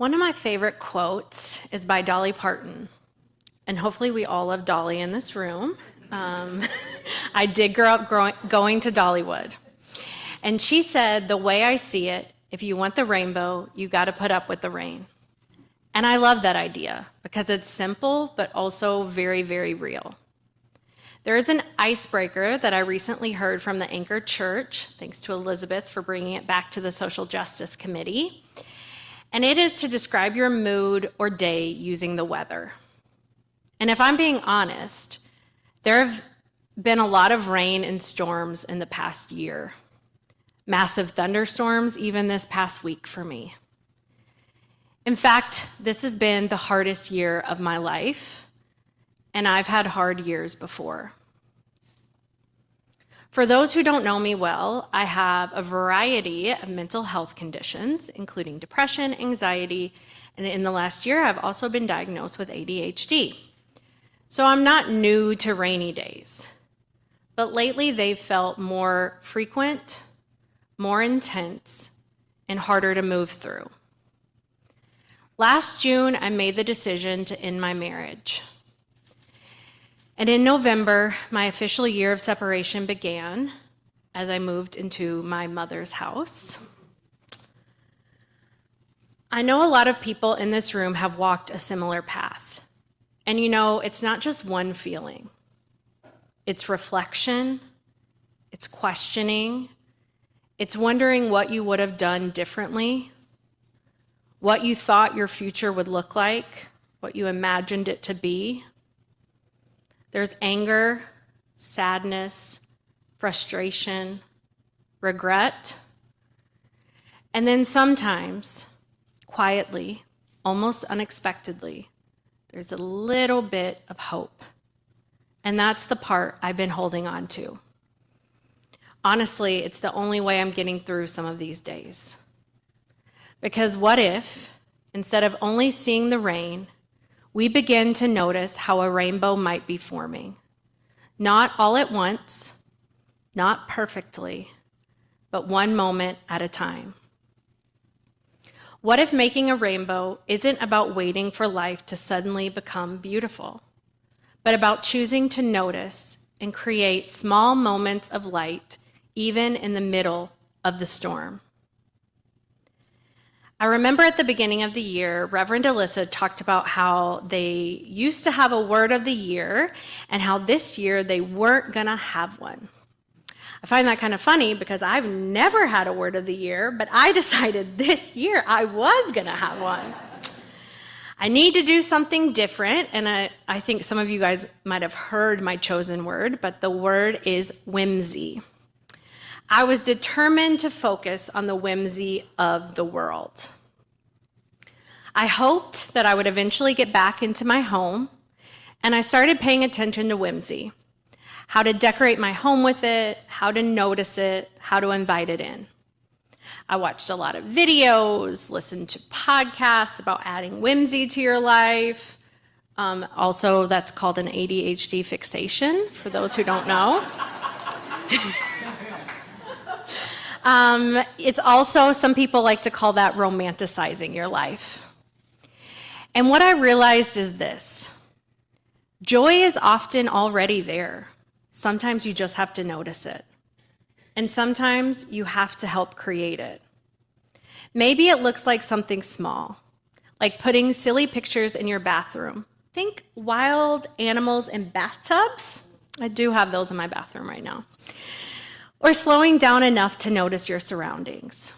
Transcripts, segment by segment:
One of my favorite quotes is by Dolly Parton, and hopefully we all love Dolly in this room. I did grow up going to Dollywood, and she said, "The way I see it, if you want the rainbow, you got to put up with the rain." And I love that idea because it's simple, but also very, very real. There is an icebreaker that I recently heard from the Anchor Church, thanks to Elizabeth for bringing it back to the Social Justice Committee. And it is to describe your mood or day using the weather. And if I'm being honest, there have been a lot of rain and storms in the past year. Massive thunderstorms even this past week for me. In fact, this has been the hardest year of my life, and I've had hard years before. For those who don't know me well, I have a variety of mental health conditions, including depression, anxiety, and in the last year, I've also been diagnosed with ADHD. So I'm not new to rainy days, but lately they've felt more frequent, more intense, and harder to move through. Last June, I made the decision to end my marriage. And in November, my official year of separation began as I moved into my mother's house. I know a lot of people in this room have walked a similar path. And you know, it's not just one feeling. It's reflection, it's questioning, it's wondering what you would have done differently, what you thought your future would look like, what you imagined it to be. There's anger, sadness, frustration, regret, and then sometimes, quietly, almost unexpectedly, there's a little bit of hope. And that's the part I've been holding on to. Honestly, it's the only way I'm getting through some of these days. Because what if, instead of only seeing the rain, we begin to notice how a rainbow might be forming? Not all at once, not perfectly, but one moment at a time. What if making a rainbow isn't about waiting for life to suddenly become beautiful, but about choosing to notice and create small moments of light, even in the middle of the storm? I remember at the beginning of the year, Reverend Alyssa talked about how they used to have a word of the year and how this year they weren't gonna have one. I find that kind of funny because I've never had a word of the year, but I decided this year I was gonna have one. I need to do something different, and I think some of you guys might have heard my chosen word, but the word is whimsy. I was determined to focus on the whimsy of the world. I hoped that I would eventually get back into my home, and I started paying attention to whimsy, how to decorate my home with it, how to notice it, how to invite it in. I watched a lot of videos, listened to podcasts about adding whimsy to your life. Also, that's called an ADHD fixation, for those who don't know. It's also, some people like to call that romanticizing your life. And what I realized is this: joy is often already there. Sometimes you just have to notice it. And sometimes you have to help create it. Maybe it looks like something small, like putting silly pictures in your bathroom. Think wild animals in bathtubs. I do have those in my bathroom right now. Or slowing down enough to notice your surroundings.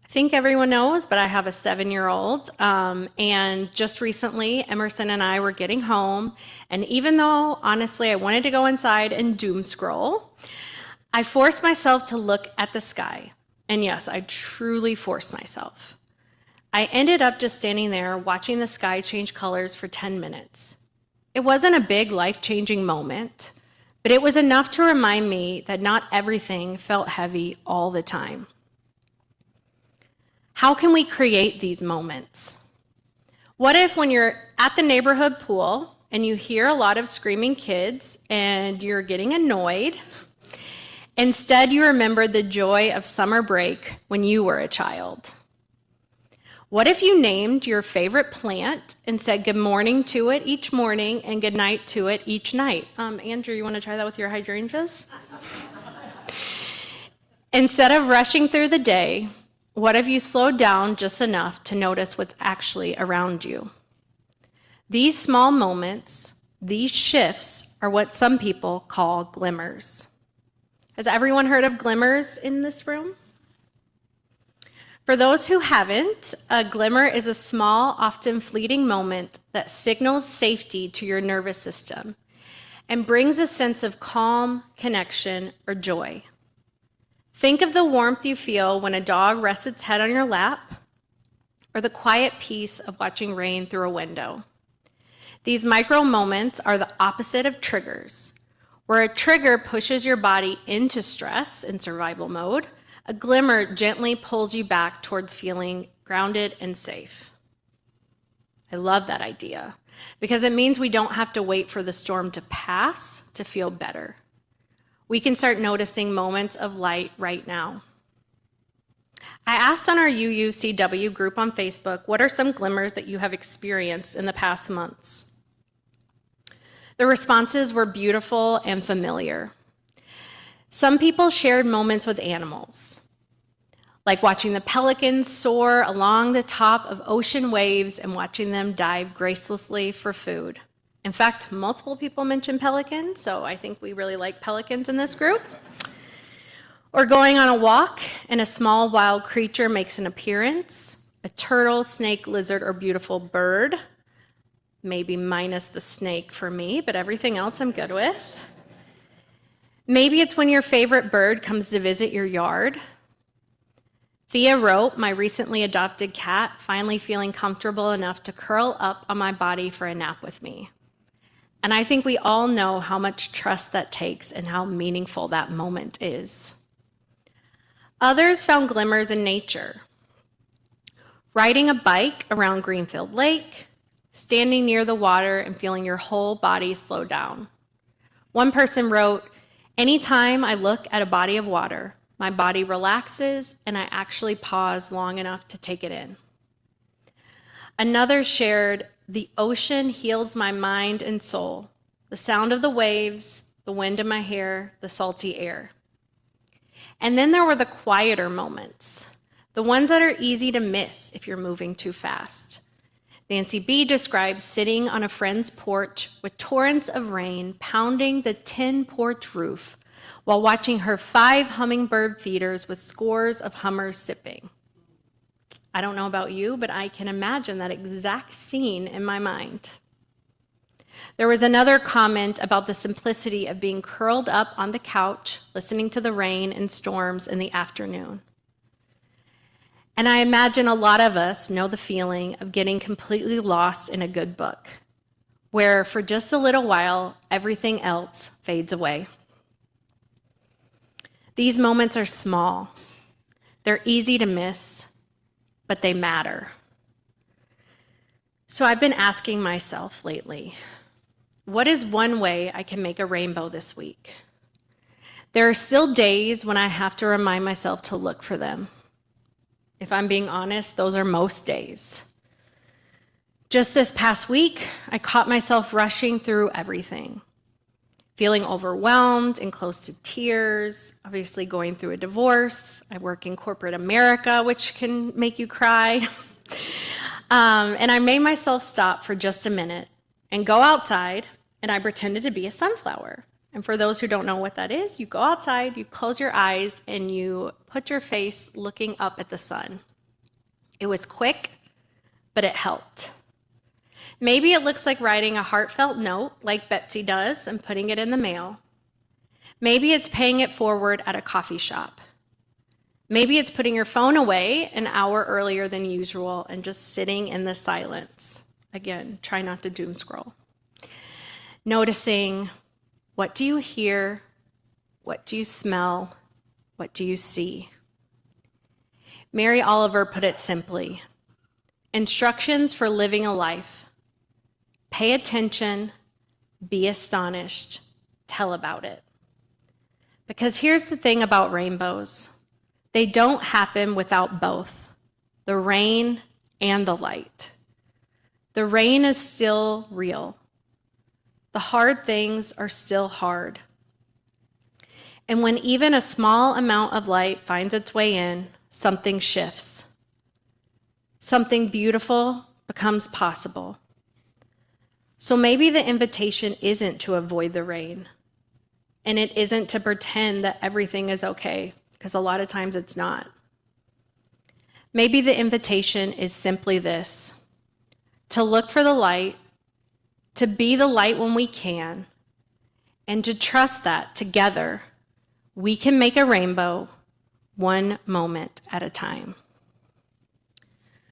I think everyone knows, but I have a 7-year-old, and just recently, Emerson and I were getting home, and even though, honestly, I wanted to go inside and doom scroll, I forced myself to look at the sky. And yes, I truly forced myself. I ended up just standing there watching the sky change colors for 10 minutes. It wasn't a big life-changing moment, but it was enough to remind me that not everything felt heavy all the time. How can we create these moments? What if when you're at the neighborhood pool and you hear a lot of screaming kids and you're getting annoyed, instead you remember the joy of summer break when you were a child? What if you named your favorite plant and said good morning to it each morning and good night to it each night? Andrew, you want to try that with your hydrangeas? Instead of rushing through the day, what if you slowed down just enough to notice what's actually around you? These small moments, these shifts, are what some people call glimmers. Has everyone heard of glimmers in this room? For those who haven't, a glimmer is a small, often fleeting moment that signals safety to your nervous system and brings a sense of calm, connection, or joy. Think of the warmth you feel when a dog rests its head on your lap, or the quiet peace of watching rain through a window. These micro moments are the opposite of triggers. Where a trigger pushes your body into stress and survival mode, a glimmer gently pulls you back towards feeling grounded and safe. I love that idea because it means we don't have to wait for the storm to pass to feel better. We can start noticing moments of light right now. I asked on our UUCW group on Facebook, what are some glimmers that you have experienced in the past months? The responses were beautiful and familiar. Some people shared moments with animals, like watching the pelicans soar along the top of ocean waves and watching them dive gracelessly for food. In fact, multiple people mentioned pelicans, so I think we really like pelicans in this group. Or going on a walk and a small wild creature makes an appearance, a turtle, snake, lizard, or beautiful bird. Maybe minus the snake for me, but everything else I'm good with. Maybe it's when your favorite bird comes to visit your yard. Thea wrote, my recently adopted cat finally feeling comfortable enough to curl up on my body for a nap with me. And I think we all know how much trust that takes and how meaningful that moment is. Others found glimmers in nature. Riding a bike around Greenfield Lake, standing near the water and feeling your whole body slow down. One person wrote, anytime I look at a body of water, my body relaxes and I actually pause long enough to take it in. Another shared, the ocean heals my mind and soul. The sound of the waves, the wind in my hair, the salty air. And then there were the quieter moments, the ones that are easy to miss if you're moving too fast. Nancy B. describes sitting on a friend's porch with torrents of rain pounding the tin porch roof while watching her 5 hummingbird feeders with scores of hummers sipping. I don't know about you, but I can imagine that exact scene in my mind. There was another comment about the simplicity of being curled up on the couch, listening to the rain and storms in the afternoon. And I imagine a lot of us know the feeling of getting completely lost in a good book, where for just a little while, everything else fades away. These moments are small. They're easy to miss, but they matter. So I've been asking myself lately, what is one way I can make a rainbow this week? There are still days when I have to remind myself to look for them. If I'm being honest, those are most days. Just this past week, I caught myself rushing through everything, feeling overwhelmed and close to tears, obviously going through a divorce. I work in corporate America, which can make you cry. And I made myself stop for just a minute and go outside, and I pretended to be a sunflower. And for those who don't know what that is, you go outside, you close your eyes, and you put your face looking up at the sun. It was quick, but it helped. Maybe it looks like writing a heartfelt note like Betsy does and putting it in the mail. Maybe it's paying it forward at a coffee shop. Maybe it's putting your phone away an hour earlier than usual and just sitting in the silence. Again, try not to doom scroll. Noticing, what do you hear? What do you smell? What do you see? Mary Oliver put it simply, instructions for living a life. Pay attention, be astonished, tell about it. Because here's the thing about rainbows. They don't happen without both, the rain and the light. The rain is still real. The hard things are still hard. And when even a small amount of light finds its way in, something shifts. Something beautiful becomes possible. So maybe the invitation isn't to avoid the rain, and it isn't to pretend that everything is okay, because a lot of times it's not. Maybe the invitation is simply this: to look for the light, to be the light when we can, and to trust that together we can make a rainbow one moment at a time.